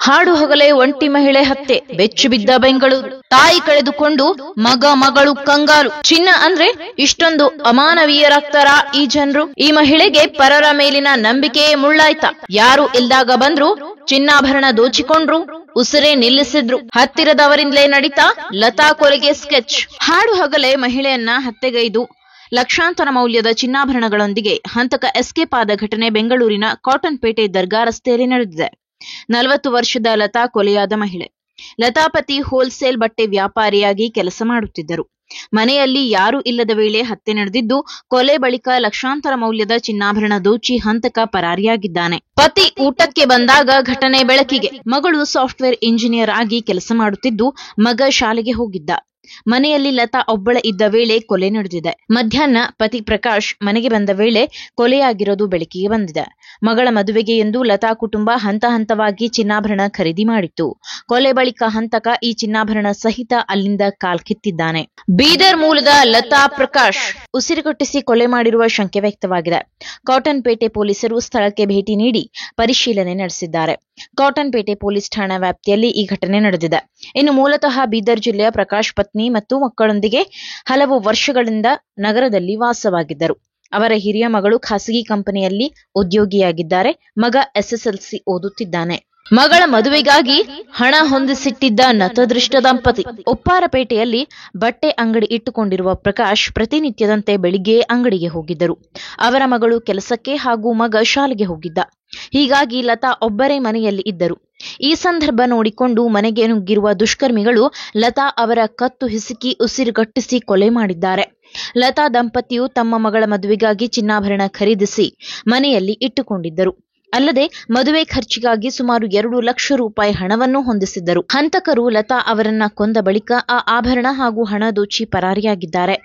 ಹಾಡು ಹಗಲೇ ಒಂಟಿ ಮಹಿಳೆ ಹತ್ಯೆ, ಬೆಚ್ಚಿ ಬಿದ್ದ ಬೆಂಗಳೂರು. ತಾಯಿ ಕಳೆದುಕೊಂಡು ಮಗಳು ಕಂಗಾಲು. ಚಿನ್ನ ಅಂದ್ರೆ ಇಷ್ಟೊಂದು ಅಮಾನವೀಯರಾಗ್ತಾರ ಈ ಜನರು? ಈ ಮಹಿಳೆಗೆ ಪರರ ಮೇಲಿನ ನಂಬಿಕೆಯೇ ಮುಳ್ಳಾಯ್ತಾ? ಯಾರು ಇಲ್ದಾಗ ಬಂದ್ರು, ಚಿನ್ನಾಭರಣ ದೋಚಿಕೊಂಡ್ರು, ಉಸಿರೇ ನಿಲ್ಲಿಸಿದ್ರು. ಹತ್ತಿರದವರಿಂದಲೇ ನಡೀತಾ ಲತಾ ಕೊಲೆಗೆ ಸ್ಕೆಚ್. ಹಾಡು ಹಗಲೇ ಮಹಿಳೆಯನ್ನ ಹತ್ಯೆಗೈದು ಲಕ್ಷಾಂತರ ಮೌಲ್ಯದ ಚಿನ್ನಾಭರಣಗಳೊಂದಿಗೆ ಹಂತಕ ಎಸ್ಕೇಪ್ ಆದ ಘಟನೆ ಬೆಂಗಳೂರಿನ ಕಾಟನ್ ಪೇಟೆ ದರ್ಗಾ ರಸ್ತೆಯಲ್ಲಿ ನಡೆದಿದೆ. 40 ವರ್ಷದ ಲತಾ ಕೊಲೆಯಾದ ಮಹಿಳೆ. ಲತಾ ಪತಿ ಹೋಲ್ಸೇಲ್ ಬಟ್ಟೆ ವ್ಯಾಪಾರಿಯಾಗಿ ಕೆಲಸ ಮಾಡುತ್ತಿದ್ದರು. ಮನೆಯಲ್ಲಿ ಯಾರೂ ಇಲ್ಲದ ವೇಳೆ ಹತ್ಯೆ ನಡೆದಿದ್ದು, ಕೊಲೆ ಬಳಿಕ ಲಕ್ಷಾಂತರ ಮೌಲ್ಯದ ಚಿನ್ನಾಭರಣ ದೋಚಿ ಹಂತಕ ಪರಾರಿಯಾಗಿದ್ದಾನೆ. ಪತಿ ಊಟಕ್ಕೆ ಬಂದಾಗ ಘಟನೆ ಬೆಳಕಿಗೆ. ಮಗಳು ಸಾಫ್ಟ್ವೇರ್ ಇಂಜಿನಿಯರ್ ಆಗಿ ಕೆಲಸ ಮಾಡುತ್ತಿದ್ದು, ಮಗ ಶಾಲೆಗೆ ಹೋಗಿದ್ದ. ಮನೆಯಲ್ಲಿ ಲತಾ ಒಬ್ಬಳ ಇದ್ದ ವೇಳೆ ಕೊಲೆ ನಡೆದಿದೆ. ಮಧ್ಯಾಹ್ನ ಪತಿ ಪ್ರಕಾಶ್ ಮನೆಗೆ ಬಂದ ವೇಳೆ ಕೊಲೆಯಾಗಿರೋದು ಬೆಳಕಿಗೆ ಬಂದಿದೆ. ಮಗಳ ಮದುವೆಗೆ ಎಂದು ಲತಾ ಕುಟುಂಬ ಹಂತ ಹಂತವಾಗಿ ಚಿನ್ನಾಭರಣ ಖರೀದಿ ಮಾಡಿತ್ತು. ಕೊಲೆ ಬಳಿಕ ಹಂತಕ ಈ ಚಿನ್ನಾಭರಣ ಸಹಿತ ಅಲ್ಲಿಂದ ಕಾಲ್ಕಿತ್ತಿದ್ದಾನೆ. ಬೀದರ್ ಮೂಲದ ಲತಾ ಪ್ರಕಾಶ್ ಉಸಿರುಗಟ್ಟಿಸಿ ಕೊಲೆ ಮಾಡಿರುವ ಶಂಕೆ ವ್ಯಕ್ತವಾಗಿದೆ. ಕಾಟನ್ ಪೇಟೆ ಪೊಲೀಸರು ಸ್ಥಳಕ್ಕೆ ಭೇಟಿ ನೀಡಿ ಪರಿಶೀಲನೆ ನಡೆಸಿದ್ದಾರೆ. ಕಾಟನ್ ಪೇಟೆ ಪೊಲೀಸ್ ಠಾಣಾ ವ್ಯಾಪ್ತಿಯಲ್ಲಿ ಈ ಘಟನೆ ನಡೆದಿದೆ. ಇನ್ನು ಮೂಲತಃ ಬೀದರ್ ಜಿಲ್ಲೆಯ ಪ್ರಕಾಶ್ ಪತ್ನಿ ಮತ್ತು ಮಕ್ಕಳೊಂದಿಗೆ ಹಲವು ವರ್ಷಗಳಿಂದ ನಗರದಲ್ಲಿ ವಾಸವಾಗಿದ್ದರು. ಅವರ ಹಿರಿಯ ಮಗಳು ಖಾಸಗಿ ಕಂಪನಿಯಲ್ಲಿ ಉದ್ಯೋಗಿಯಾಗಿದ್ದಾರೆ. ಮಗ SSLC ಓದುತ್ತಿದ್ದಾನೆ. ಮಗಳ ಮದುವೆಗಾಗಿ ಹಣ ಹೊಂದಿಸಿಟ್ಟಿದ್ದ ನತದೃಷ್ಟ ದಂಪತಿ. ಉಪ್ಪಾರಪೇಟೆಯಲ್ಲಿ ಬಟ್ಟೆ ಅಂಗಡಿ ಇಟ್ಟುಕೊಂಡಿರುವ ಪ್ರಕಾಶ್ ಪ್ರತಿನಿತ್ಯದಂತೆ ಬೆಳಿಗ್ಗೆ ಅಂಗಡಿಗೆ ಹೋಗಿದ್ದರು. ಅವರ ಮಗಳು ಕೆಲಸಕ್ಕೆ ಹಾಗೂ ಮಗ ಶಾಲೆಗೆ ಹೋಗಿದ್ದ. ಹೀಗಾಗಿ ಲತಾ ಒಬ್ಬರೇ ಮನೆಯಲ್ಲಿ ಇದ್ದರು. ಈ ಸಂದರ್ಭ ನೋಡಿಕೊಂಡು ಮನೆಗೆ ನುಗ್ಗಿರುವ ದುಷ್ಕರ್ಮಿಗಳು ಲತಾ ಅವರ ಕತ್ತು ಹಿಸುಕಿ ಉಸಿರುಗಟ್ಟಿಸಿ ಕೊಲೆ ಮಾಡಿದ್ದಾರೆ. ಲತಾ ದಂಪತಿಯು ತಮ್ಮ ಮಗಳ ಮದುವೆಗಾಗಿ ಚಿನ್ನಾಭರಣ ಖರೀದಿಸಿ ಮನೆಯಲ್ಲಿ ಇಟ್ಟುಕೊಂಡಿದ್ದರು. ಅಲ್ಲದೆ ಮದುವೆ ಖರ್ಚಿಗಾಗಿ ಸುಮಾರು 2 ಲಕ್ಷ ರೂಪಾಯಿ ಹಣವನ್ನು ಹೊಂದಿಸಿದ್ದರು. ಹಂತಕರು ಲತಾ ಅವರನ್ನ ಕೊಂದ ಬಳಿಕ ಆ ಆಭರಣ ಹಾಗೂ ಹಣ ದೋಚಿ ಪರಾರಿಯಾಗಿದ್ದಾರೆ.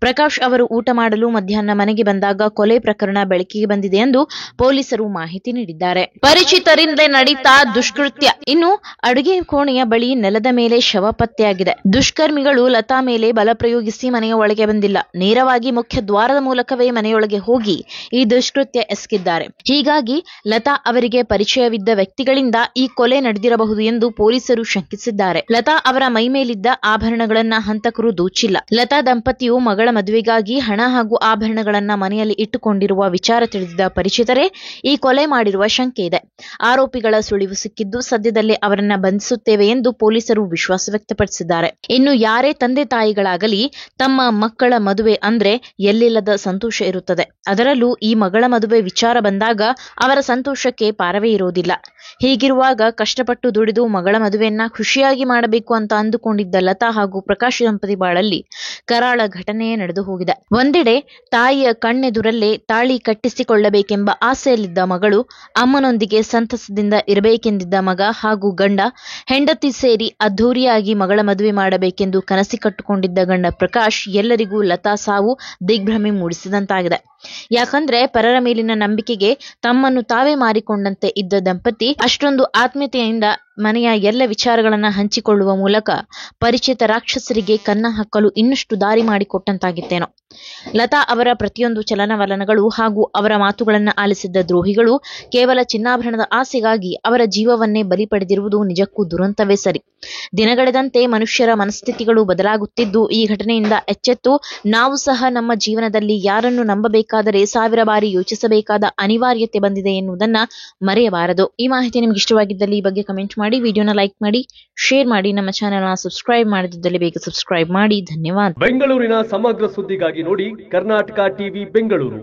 ಪ್ರಕಾಶ್ ಅವರು ಊಟ ಮಾಡಲು ಮಧ್ಯಾಹ್ನ ಮನೆಗೆ ಬಂದಾಗ ಕೊಲೆ ಪ್ರಕರಣ ಬೆಳಕಿಗೆ ಬಂದಿದೆ ಎಂದು ಪೊಲೀಸರು ಮಾಹಿತಿ ನೀಡಿದ್ದಾರೆ. ಪರಿಚಿತರಿಂದಲೇ ನಡೀತಾ ದುಷ್ಕೃತ್ಯ. ಇನ್ನು ಅಡುಗೆ ಕೋಣೆಯ ಬಳಿ ನೆಲದ ಮೇಲೆ ಶವ ಪತ್ತೆಯಾಗಿದೆ. ದುಷ್ಕರ್ಮಿಗಳು ಲತಾ ಮೇಲೆ ಬಲ ಪ್ರಯೋಗಿಸಿ ಮನೆಯ ಒಳಗೆ ಬಂದಿಲ್ಲ, ನೇರವಾಗಿ ಮುಖ್ಯ ದ್ವಾರದ ಮೂಲಕವೇ ಮನೆಯೊಳಗೆ ಹೋಗಿ ಈ ದುಷ್ಕೃತ್ಯ ಎಸಗಿದ್ದಾರೆ. ಹೀಗಾಗಿ ಲತಾ ಅವರಿಗೆ ಪರಿಚಯವಿದ್ದ ವ್ಯಕ್ತಿಗಳಿಂದ ಈ ಕೊಲೆ ನಡೆದಿರಬಹುದು ಎಂದು ಪೊಲೀಸರು ಶಂಕಿಸಿದ್ದಾರೆ. ಲತಾ ಅವರ ಮೈಮೇಲಿದ್ದ ಆಭರಣಗಳನ್ನ ಹಂತಕರು ದೋಚಿಲ್ಲ. ಲತಾ ದಂಪತಿಯು ಮಗಳ ಮದುವೆಗಾಗಿ ಹಣ ಹಾಗೂ ಆಭರಣಗಳನ್ನ ಮನೆಯಲ್ಲಿ ಇಟ್ಟುಕೊಂಡಿರುವ ವಿಚಾರ ತಿಳಿದಿದ್ದ ಪರಿಚಿತರೇ ಈ ಕೊಲೆ ಮಾಡಿರುವ ಶಂಕೆ ಇದೆ. ಆರೋಪಿಗಳ ಸುಳಿವು ಸಿಕ್ಕಿದ್ದು ಸದ್ಯದಲ್ಲೇ ಅವರನ್ನ ಬಂಧಿಸುತ್ತೇವೆ ಎಂದು ಪೊಲೀಸರು ವಿಶ್ವಾಸ ವ್ಯಕ್ತಪಡಿಸಿದ್ದಾರೆ. ಇನ್ನು ಯಾರೇ ತಂದೆ ತಾಯಿಗಳಾಗಲಿ ತಮ್ಮ ಮಕ್ಕಳ ಮದುವೆ ಅಂದ್ರೆ ಎಲ್ಲಿಲ್ಲದ ಸಂತೋಷ ಇರುತ್ತದೆ. ಅದರಲ್ಲೂ ಈ ಮಗಳ ಮದುವೆ ವಿಚಾರ ಬಂದಾಗ ಅವರ ಸಂತೋಷಕ್ಕೆ ಪಾರವೇ ಇರೋದಿಲ್ಲ. ಹೀಗಿರುವಾಗ ಕಷ್ಟಪಟ್ಟು ದುಡಿದು ಮಗಳ ಮದುವೆಯನ್ನ ಖುಷಿಯಾಗಿ ಮಾಡಬೇಕು ಅಂತ ಅಂದುಕೊಂಡಿದ್ದ ಲತಾ ಹಾಗೂ ಪ್ರಕಾಶ್ ದಂಪತಿ ಬಾಳಲ್ಲಿ ಕರಾಳ ಘಟನೆಯೇ ನಡೆದು ಹೋಗಿದೆ. ಒಂದೆಡೆ ತಾಯಿಯ ಕಣ್ಣೆದುರಲ್ಲೇ ತಾಳಿ ಕಟ್ಟಿಸಿಕೊಳ್ಳಬೇಕೆಂಬ ಆಸೆಯಲ್ಲಿದ್ದ ಮಗಳು, ಅಮ್ಮನೊಂದಿಗೆ ಸಂತಸದಿಂದ ಇರಬೇಕೆಂದಿದ್ದ ಮಗ ಹಾಗೂ ಗಂಡ ಹೆಂಡತಿ ಸೇರಿ ಅದ್ಧೂರಿಯಾಗಿ ಮಗಳ ಮದುವೆ ಮಾಡಬೇಕೆಂದು ಕನಸಿ ಕಟ್ಟಿಕೊಂಡಿದ್ದ ಗಂಡ ಪ್ರಕಾಶ್ ಎಲ್ಲರಿಗೂ ಲತಾ ಸಾವು ದಿಗ್ಭ್ರಮೆ ಮೂಡಿಸಿದಂತಾಗಿದೆ. ಯಾಕಂದ್ರೆ ಪರರ ಮೇಲಿನ ನಂಬಿಕೆಗೆ ತಮ್ಮನ್ನು ತಾವೇ ಮಾರಿಕೊಂಡಂತೆ ಇದ್ದ ದಂಪತಿ ಅಷ್ಟೊಂದು ಆತ್ಮೀಯತೆಯಿಂದ ಮನೆಯ ಎಲ್ಲ ವಿಚಾರಗಳನ್ನ ಹಂಚಿಕೊಳ್ಳುವ ಮೂಲಕ ಪರಿಚಿತ ರಾಕ್ಷಸರಿಗೆ ಕನ್ನ ಹಾಕಲು ಇನ್ನಷ್ಟು ದಾರಿ ಮಾಡಿಕೊಟ್ಟಂತಾಗಿತ್ತೇನೋ. ಲತಾ ಅವರ ಪ್ರತಿಯೊಂದು ಚಲನವಲನಗಳು ಹಾಗೂ ಅವರ ಮಾತುಗಳನ್ನ ಆಲಿಸಿದ್ದ ದ್ರೋಹಿಗಳು ಕೇವಲ ಚಿನ್ನಾಭರಣದ ಆಸೆಗಾಗಿ ಅವರ ಜೀವವನ್ನೇ ಬಲಿ ಪಡೆದಿರುವುದು ನಿಜಕ್ಕೂ ದುರಂತವೇ ಸರಿ. ದಿನಗಳೆದಂತೆ ಮನುಷ್ಯರ ಮನಸ್ಥಿತಿಗಳು ಬದಲಾಗುತ್ತಿದ್ದು, ಈ ಘಟನೆಯಿಂದ ಎಚ್ಚೆತ್ತು ನಾವು ಸಹ ನಮ್ಮ ಜೀವನದಲ್ಲಿ ಯಾರನ್ನು ನಂಬಬೇಕಾದರೆ 1000 ಬಾರಿ ಯೋಚಿಸಬೇಕಾದ ಅನಿವಾರ್ಯತೆ ಬಂದಿದೆ ಎನ್ನುವುದನ್ನ ಮರೆಯಬಾರದು. ಈ ಮಾಹಿತಿ ನಿಮ್ಗೆ ಇಷ್ಟವಾಗಿದ್ದಲ್ಲಿ ಈ ಬಗ್ಗೆ ಕಮೆಂಟ್ ಮಾಡಿ, ವಿಡಿಯೋನ ಲೈಕ್ ಮಾಡಿ, ಶೇರ್ ಮಾಡಿ, ನಮ್ಮ ಚಾನೆಲ್ ನ ಸಬ್ಸ್ಕ್ರೈಬ್ ಮಾಡದಿದ್ದಲ್ಲಿ ಬೇಗ ಸಬ್ಸ್ಕ್ರೈಬ್ ಮಾಡಿ. ಧನ್ಯವಾದ. ಬೆಂಗಳೂರಿನ ಸಮಗ್ರ ಸುದ್ದಿಗಾಗಿ ನೋಡಿ ಕರ್ನಾಟಕ ಟಿವಿ ಬೆಂಗಳೂರು.